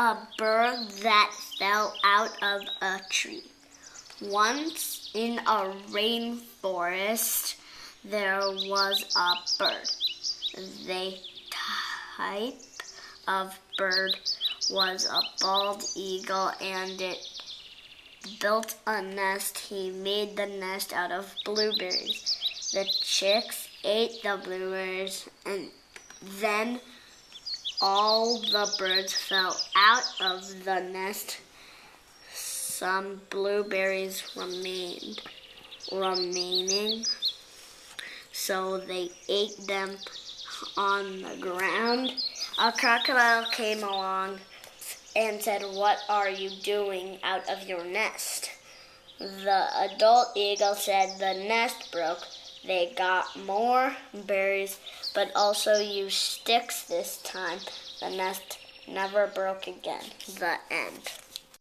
A bird that fell out of a tree. Once in a rainforest, there was a bird. The type of bird was a bald eagle, and it built a nest. He made the nest out of blueberries. The chicks ate the blueberries, and then all the birds fell out of the nest. Some blueberries remaining, so they ate them on the ground. A crocodile came along and said, "What are you doing out of your nest?" The adult eagle said, "The nest broke. They got more berries, but also used sticks this time. The nest never broke again." The end.